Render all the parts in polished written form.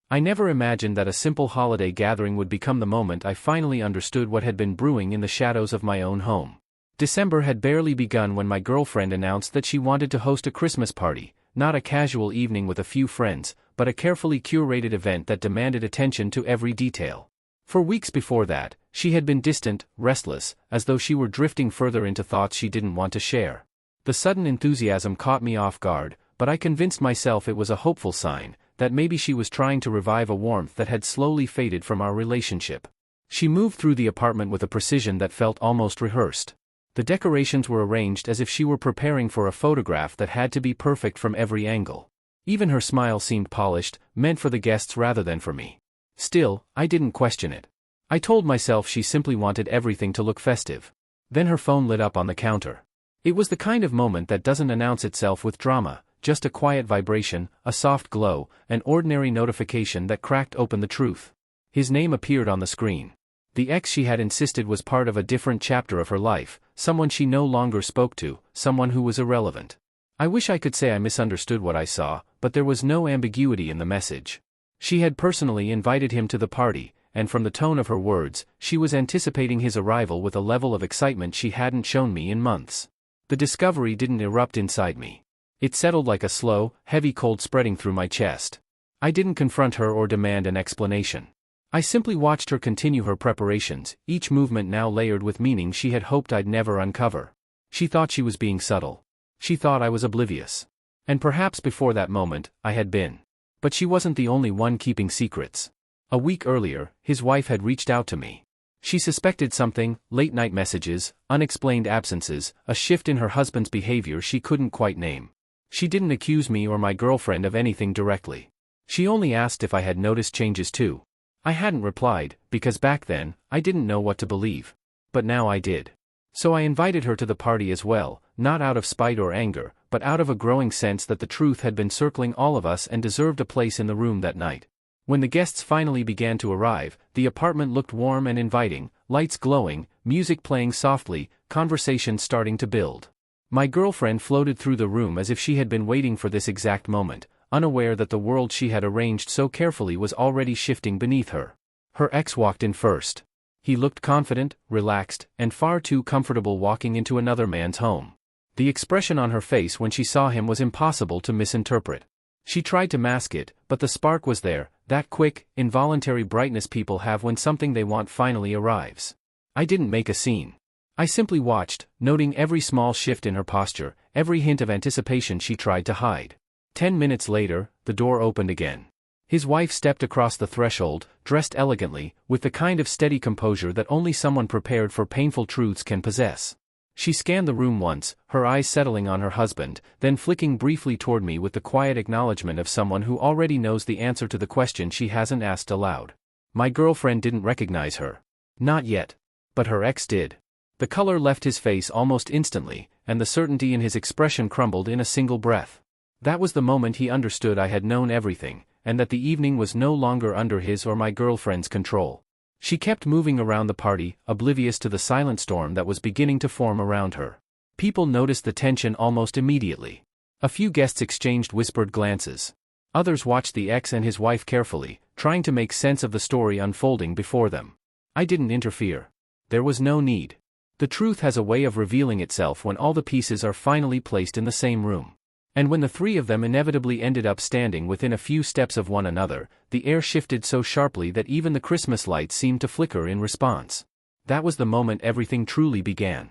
I never imagined that a simple holiday gathering would become the moment I finally understood what had been brewing in the shadows of my own home. December had barely begun when my girlfriend announced that she wanted to host a Christmas party, not a casual evening with a few friends, but a carefully curated event that demanded attention to every detail. For weeks before that, she had been distant, restless, as though she were drifting further into thoughts she didn't want to share. The sudden enthusiasm caught me off guard, but I convinced myself it was a hopeful sign, that maybe she was trying to revive a warmth that had slowly faded from our relationship. She moved through the apartment with a precision that felt almost rehearsed. The decorations were arranged as if she were preparing for a photograph that had to be perfect from every angle. Even her smile seemed polished, meant for the guests rather than for me. Still, I didn't question it. I told myself she simply wanted everything to look festive. Then her phone lit up on the counter. It was the kind of moment that doesn't announce itself with drama, just a quiet vibration, a soft glow, an ordinary notification that cracked open the truth. His name appeared on the screen. The ex she had insisted was part of a different chapter of her life, someone she no longer spoke to, someone who was irrelevant. I wish I could say I misunderstood what I saw, but there was no ambiguity in the message. She had personally invited him to the party, and from the tone of her words, she was anticipating his arrival with a level of excitement she hadn't shown me in months. The discovery didn't erupt inside me. It settled like a slow, heavy cold spreading through my chest. I didn't confront her or demand an explanation. I simply watched her continue her preparations, each movement now layered with meaning she had hoped I'd never uncover. She thought she was being subtle. She thought I was oblivious. And perhaps before that moment, I had been. But she wasn't the only one keeping secrets. A week earlier, his wife had reached out to me. She suspected something: late-night messages, unexplained absences, a shift in her husband's behavior she couldn't quite name. She didn't accuse me or my girlfriend of anything directly. She only asked if I had noticed changes too. I hadn't replied, because back then, I didn't know what to believe. But now I did. So I invited her to the party as well, not out of spite or anger, but out of a growing sense that the truth had been circling all of us and deserved a place in the room that night. When the guests finally began to arrive, the apartment looked warm and inviting, lights glowing, music playing softly, conversation starting to build. My girlfriend floated through the room as if she had been waiting for this exact moment, unaware that the world she had arranged so carefully was already shifting beneath her. Her ex walked in first. He looked confident, relaxed, and far too comfortable walking into another man's home. The expression on her face when she saw him was impossible to misinterpret. She tried to mask it, but the spark was there, that quick, involuntary brightness people have when something they want finally arrives. I didn't make a scene. I simply watched, noting every small shift in her posture, every hint of anticipation she tried to hide. 10 minutes later, the door opened again. His wife stepped across the threshold, dressed elegantly, with the kind of steady composure that only someone prepared for painful truths can possess. She scanned the room once, her eyes settling on her husband, then flicking briefly toward me with the quiet acknowledgement of someone who already knows the answer to the question she hasn't asked aloud. My girlfriend didn't recognize her. Not yet. But her ex did. The color left his face almost instantly, and the certainty in his expression crumbled in a single breath. That was the moment he understood I had known everything, and that the evening was no longer under his or my girlfriend's control. She kept moving around the party, oblivious to the silent storm that was beginning to form around her. People noticed the tension almost immediately. A few guests exchanged whispered glances. Others watched the ex and his wife carefully, trying to make sense of the story unfolding before them. I didn't interfere. There was no need. The truth has a way of revealing itself when all the pieces are finally placed in the same room. And when the three of them inevitably ended up standing within a few steps of one another, the air shifted so sharply that even the Christmas lights seemed to flicker in response. That was the moment everything truly began.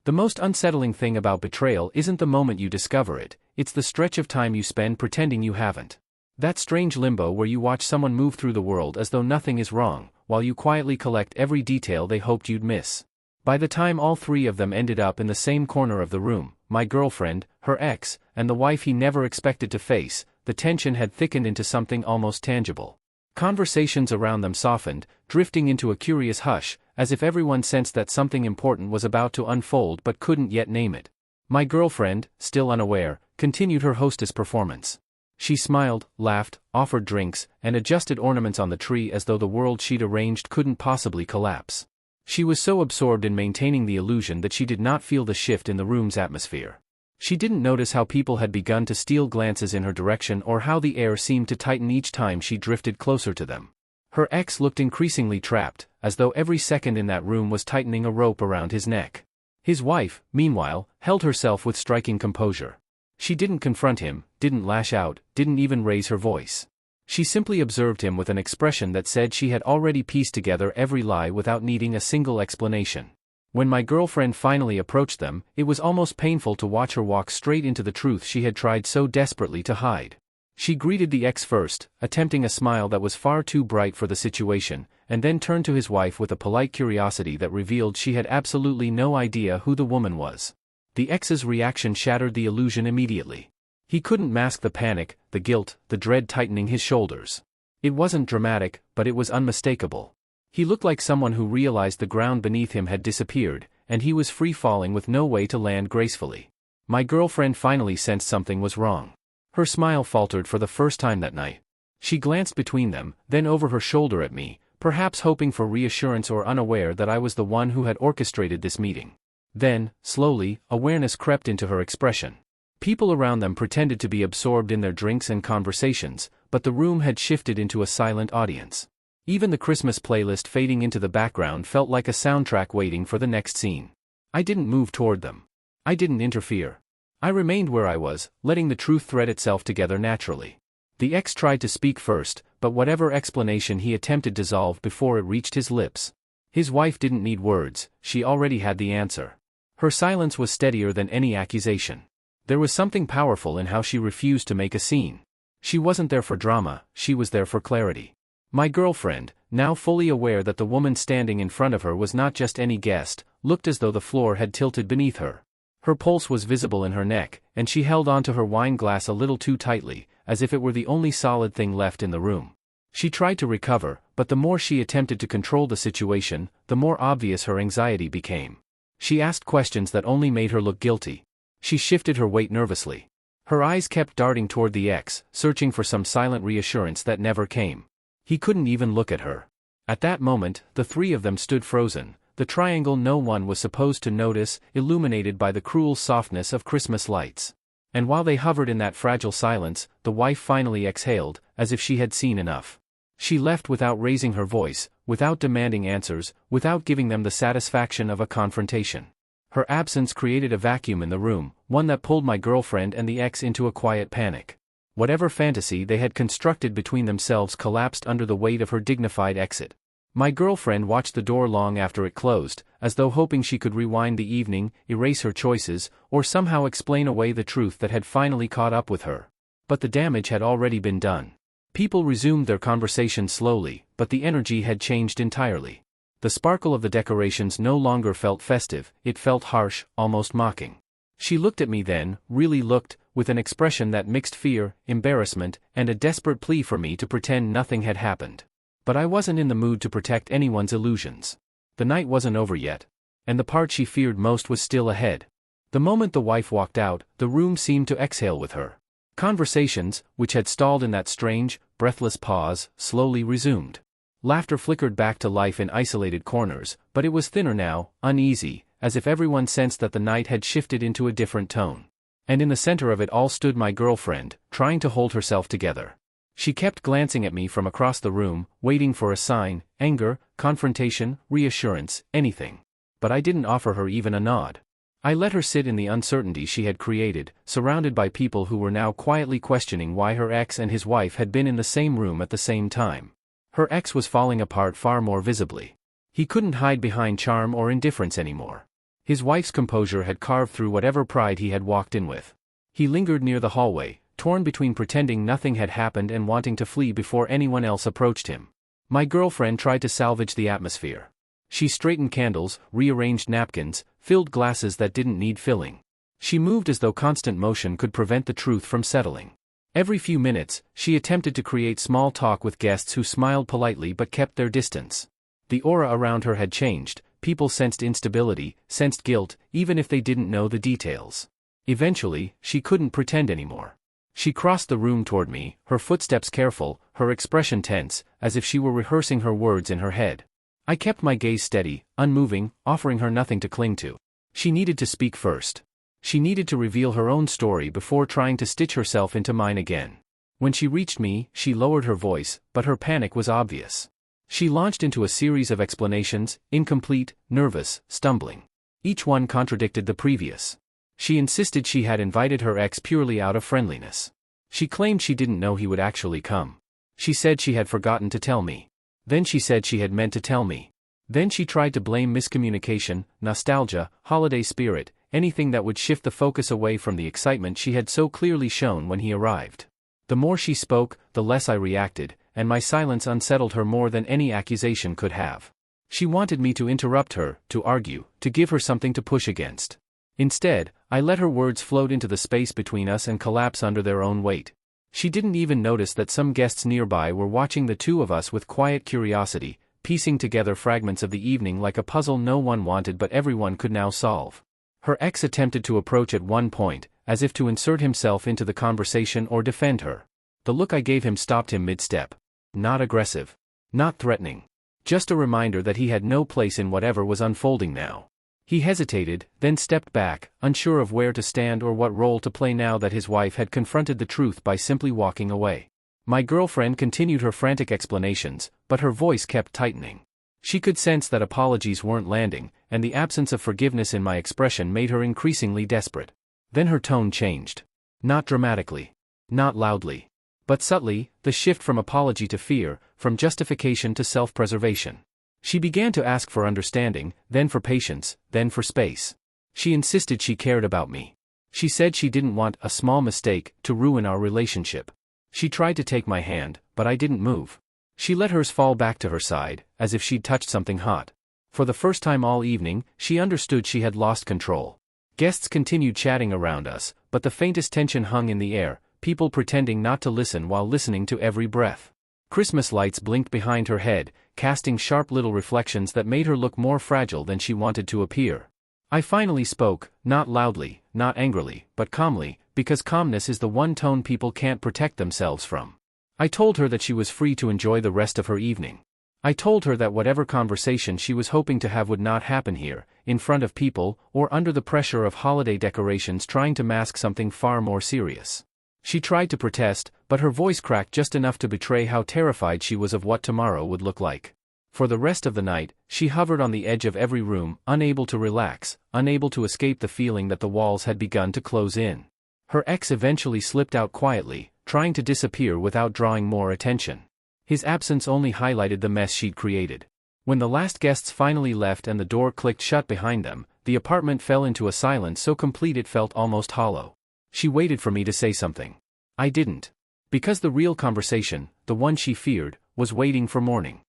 The most unsettling thing about betrayal isn't the moment you discover it, it's the stretch of time you spend pretending you haven't. That strange limbo where you watch someone move through the world as though nothing is wrong, while you quietly collect every detail they hoped you'd miss. By the time all three of them ended up in the same corner of the room, my girlfriend, her ex, and the wife he never expected to face, the tension had thickened into something almost tangible. Conversations around them softened, drifting into a curious hush, as if everyone sensed that something important was about to unfold but couldn't yet name it. My girlfriend, still unaware, continued her hostess performance. She smiled, laughed, offered drinks, and adjusted ornaments on the tree as though the world she'd arranged couldn't possibly collapse. She was so absorbed in maintaining the illusion that she did not feel the shift in the room's atmosphere. She didn't notice how people had begun to steal glances in her direction or how the air seemed to tighten each time she drifted closer to them. Her ex looked increasingly trapped, as though every second in that room was tightening a rope around his neck. His wife, meanwhile, held herself with striking composure. She didn't confront him, didn't lash out, didn't even raise her voice. She simply observed him with an expression that said she had already pieced together every lie without needing a single explanation. When my girlfriend finally approached them, it was almost painful to watch her walk straight into the truth she had tried so desperately to hide. She greeted the ex first, attempting a smile that was far too bright for the situation, and then turned to his wife with a polite curiosity that revealed she had absolutely no idea who the woman was. The ex's reaction shattered the illusion immediately. He couldn't mask the panic, the guilt, the dread tightening his shoulders. It wasn't dramatic, but it was unmistakable. He looked like someone who realized the ground beneath him had disappeared, and he was free-falling with no way to land gracefully. My girlfriend finally sensed something was wrong. Her smile faltered for the first time that night. She glanced between them, then over her shoulder at me, perhaps hoping for reassurance or unaware that I was the one who had orchestrated this meeting. Then, slowly, awareness crept into her expression. People around them pretended to be absorbed in their drinks and conversations, but the room had shifted into a silent audience. Even the Christmas playlist fading into the background felt like a soundtrack waiting for the next scene. I didn't move toward them. I didn't interfere. I remained where I was, letting the truth thread itself together naturally. The ex tried to speak first, but whatever explanation he attempted dissolved before it reached his lips. His wife didn't need words, she already had the answer. Her silence was steadier than any accusation. There was something powerful in how she refused to make a scene. She wasn't there for drama, she was there for clarity. My girlfriend, now fully aware that the woman standing in front of her was not just any guest, looked as though the floor had tilted beneath her. Her pulse was visible in her neck, and she held onto her wine glass a little too tightly, as if it were the only solid thing left in the room. She tried to recover, but the more she attempted to control the situation, the more obvious her anxiety became. She asked questions that only made her look guilty. She shifted her weight nervously. Her eyes kept darting toward the ex, searching for some silent reassurance that never came. He couldn't even look at her. At that moment, the three of them stood frozen, the triangle no one was supposed to notice, illuminated by the cruel softness of Christmas lights. And while they hovered in that fragile silence, the wife finally exhaled, as if she had seen enough. She left without raising her voice, without demanding answers, without giving them the satisfaction of a confrontation. Her absence created a vacuum in the room, one that pulled my girlfriend and the ex into a quiet panic. Whatever fantasy they had constructed between themselves collapsed under the weight of her dignified exit. My girlfriend watched the door long after it closed, as though hoping she could rewind the evening, erase her choices, or somehow explain away the truth that had finally caught up with her. But the damage had already been done. People resumed their conversation slowly, but the energy had changed entirely. The sparkle of the decorations no longer felt festive, it felt harsh, almost mocking. She looked at me then, really looked, with an expression that mixed fear, embarrassment, and a desperate plea for me to pretend nothing had happened. But I wasn't in the mood to protect anyone's illusions. The night wasn't over yet. And the part she feared most was still ahead. The moment the wife walked out, the room seemed to exhale with her. Conversations, which had stalled in that strange, breathless pause, slowly resumed. Laughter flickered back to life in isolated corners, but it was thinner now, uneasy, as if everyone sensed that the night had shifted into a different tone. And in the center of it all stood my girlfriend, trying to hold herself together. She kept glancing at me from across the room, waiting for a sign, anger, confrontation, reassurance, anything. But I didn't offer her even a nod. I let her sit in the uncertainty she had created, surrounded by people who were now quietly questioning why her ex and his wife had been in the same room at the same time. Her ex was falling apart far more visibly. He couldn't hide behind charm or indifference anymore. His wife's composure had carved through whatever pride he had walked in with. He lingered near the hallway, torn between pretending nothing had happened and wanting to flee before anyone else approached him. My girlfriend tried to salvage the atmosphere. She straightened candles, rearranged napkins, filled glasses that didn't need filling. She moved as though constant motion could prevent the truth from settling. Every few minutes, she attempted to create small talk with guests who smiled politely but kept their distance. The aura around her had changed, people sensed instability, sensed guilt, even if they didn't know the details. Eventually, she couldn't pretend anymore. She crossed the room toward me, her footsteps careful, her expression tense, as if she were rehearsing her words in her head. I kept my gaze steady, unmoving, offering her nothing to cling to. She needed to speak first. She needed to reveal her own story before trying to stitch herself into mine again. When she reached me, she lowered her voice, but her panic was obvious. She launched into a series of explanations, incomplete, nervous, stumbling. Each one contradicted the previous. She insisted she had invited her ex purely out of friendliness. She claimed she didn't know he would actually come. She said she had forgotten to tell me. Then she said she had meant to tell me. Then she tried to blame miscommunication, nostalgia, holiday spirit, anything that would shift the focus away from the excitement she had so clearly shown when he arrived. The more she spoke, the less I reacted, and my silence unsettled her more than any accusation could have. She wanted me to interrupt her, to argue, to give her something to push against. Instead, I let her words float into the space between us and collapse under their own weight. She didn't even notice that some guests nearby were watching the two of us with quiet curiosity, piecing together fragments of the evening like a puzzle no one wanted but everyone could now solve. Her ex attempted to approach at one point, as if to insert himself into the conversation or defend her. The look I gave him stopped him mid-step. Not aggressive. Not threatening. Just a reminder that he had no place in whatever was unfolding now. He hesitated, then stepped back, unsure of where to stand or what role to play now that his wife had confronted the truth by simply walking away. My girlfriend continued her frantic explanations, but her voice kept tightening. She could sense that apologies weren't landing, and the absence of forgiveness in my expression made her increasingly desperate. Then her tone changed. Not dramatically. Not loudly. But subtly, the shift from apology to fear, from justification to self-preservation. She began to ask for understanding, then for patience, then for space. She insisted she cared about me. She said she didn't want a small mistake to ruin our relationship. She tried to take my hand, but I didn't move. She let hers fall back to her side, as if she'd touched something hot. For the first time all evening, she understood she had lost control. Guests continued chatting around us, but the faintest tension hung in the air, people pretending not to listen while listening to every breath. Christmas lights blinked behind her head, casting sharp little reflections that made her look more fragile than she wanted to appear. I finally spoke, not loudly, not angrily, but calmly, because calmness is the one tone people can't protect themselves from. I told her that she was free to enjoy the rest of her evening. I told her that whatever conversation she was hoping to have would not happen here, in front of people, or under the pressure of holiday decorations trying to mask something far more serious. She tried to protest, but her voice cracked just enough to betray how terrified she was of what tomorrow would look like. For the rest of the night, she hovered on the edge of every room, unable to relax, unable to escape the feeling that the walls had begun to close in. Her ex eventually slipped out quietly, trying to disappear without drawing more attention. His absence only highlighted the mess she'd created. When the last guests finally left and the door clicked shut behind them, the apartment fell into a silence so complete it felt almost hollow. She waited for me to say something. I didn't. Because the real conversation, the one she feared, was waiting for morning.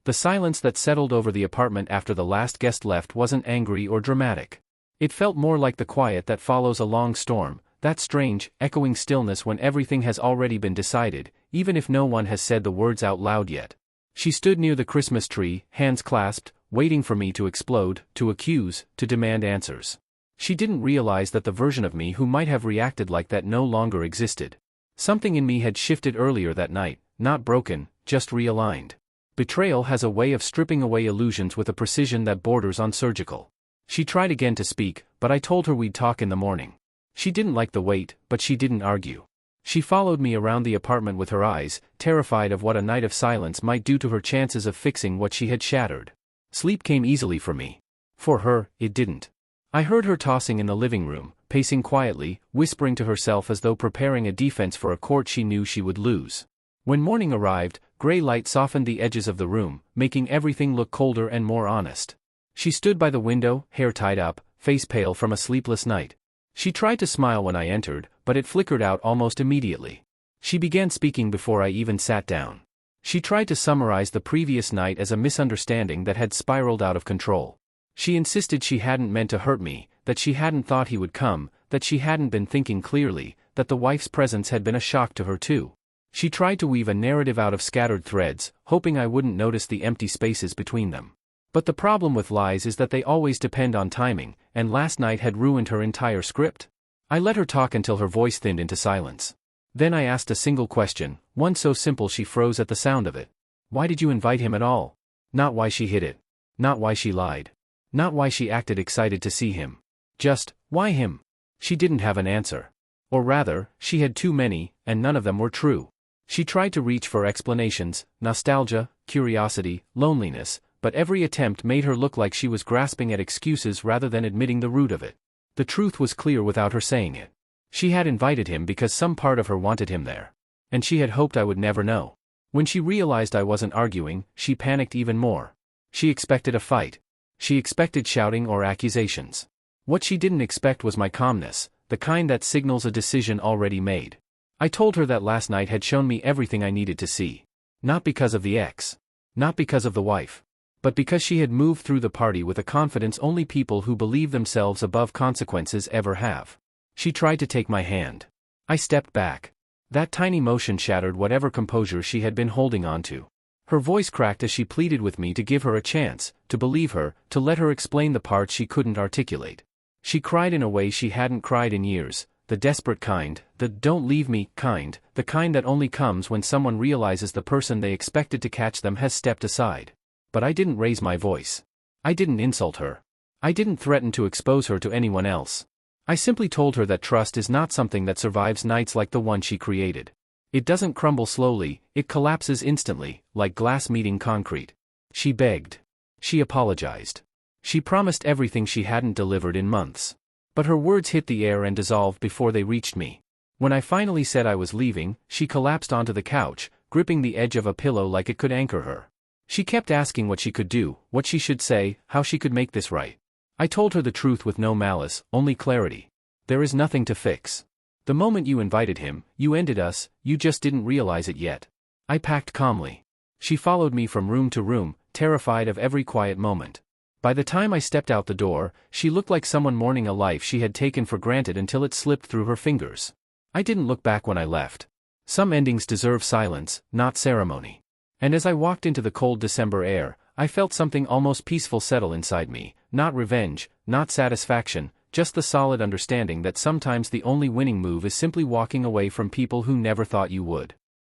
The silence that settled over the apartment after the last guest left wasn't angry or dramatic. It felt more like the quiet that follows a long storm, that strange, echoing stillness when everything has already been decided, even if no one has said the words out loud yet. She stood near the Christmas tree, hands clasped, waiting for me to explode, to accuse, to demand answers. She didn't realize that the version of me who might have reacted like that no longer existed. Something in me had shifted earlier that night, not broken, just realigned. Betrayal has a way of stripping away illusions with a precision that borders on surgical. She tried again to speak, but I told her we'd talk in the morning. She didn't like the wait, but she didn't argue. She followed me around the apartment with her eyes, terrified of what a night of silence might do to her chances of fixing what she had shattered. Sleep came easily for me. For her, it didn't. I heard her tossing in the living room, pacing quietly, whispering to herself as though preparing a defense for a court she knew she would lose. When morning arrived, gray light softened the edges of the room, making everything look colder and more honest. She stood by the window, hair tied up, face pale from a sleepless night. She tried to smile when I entered, but it flickered out almost immediately. She began speaking before I even sat down. She tried to summarize the previous night as a misunderstanding that had spiraled out of control. She insisted she hadn't meant to hurt me, that she hadn't thought he would come, that she hadn't been thinking clearly, that the wife's presence had been a shock to her too. She tried to weave a narrative out of scattered threads, hoping I wouldn't notice the empty spaces between them. But the problem with lies is that they always depend on timing, and last night had ruined her entire script. I let her talk until her voice thinned into silence. Then I asked a single question, one so simple she froze at the sound of it. Why did you invite him at all? Not why she hid it. Not why she lied. Not why she acted excited to see him. Just, why him? She didn't have an answer. Or rather, she had too many, and none of them were true. She tried to reach for explanations, nostalgia, curiosity, loneliness, but every attempt made her look like she was grasping at excuses rather than admitting the root of it. The truth was clear without her saying it. She had invited him because some part of her wanted him there. And she had hoped I would never know. When she realized I wasn't arguing, she panicked even more. She expected a fight. She expected shouting or accusations. What she didn't expect was my calmness, the kind that signals a decision already made. I told her that last night had shown me everything I needed to see. Not because of the ex. Not because of the wife. But because she had moved through the party with a confidence only people who believe themselves above consequences ever have. She tried to take my hand. I stepped back. That tiny motion shattered whatever composure she had been holding on to. Her voice cracked as she pleaded with me to give her a chance, to believe her, to let her explain the parts she couldn't articulate. She cried in a way she hadn't cried in years, the desperate kind, the "don't leave me" kind, the kind that only comes when someone realizes the person they expected to catch them has stepped aside. But I didn't raise my voice. I didn't insult her. I didn't threaten to expose her to anyone else. I simply told her that trust is not something that survives nights like the one she created. It doesn't crumble slowly, it collapses instantly, like glass meeting concrete. She begged. She apologized. She promised everything she hadn't delivered in months. But her words hit the air and dissolved before they reached me. When I finally said I was leaving, she collapsed onto the couch, gripping the edge of a pillow like it could anchor her. She kept asking what she could do, what she should say, how she could make this right. I told her the truth with no malice, only clarity. There is nothing to fix. The moment you invited him, you ended us, you just didn't realize it yet. I packed calmly. She followed me from room to room, terrified of every quiet moment. By the time I stepped out the door, she looked like someone mourning a life she had taken for granted until it slipped through her fingers. I didn't look back when I left. Some endings deserve silence, not ceremony. And as I walked into the cold December air, I felt something almost peaceful settle inside me, not revenge, not satisfaction, just the solid understanding that sometimes the only winning move is simply walking away from people who never thought you would.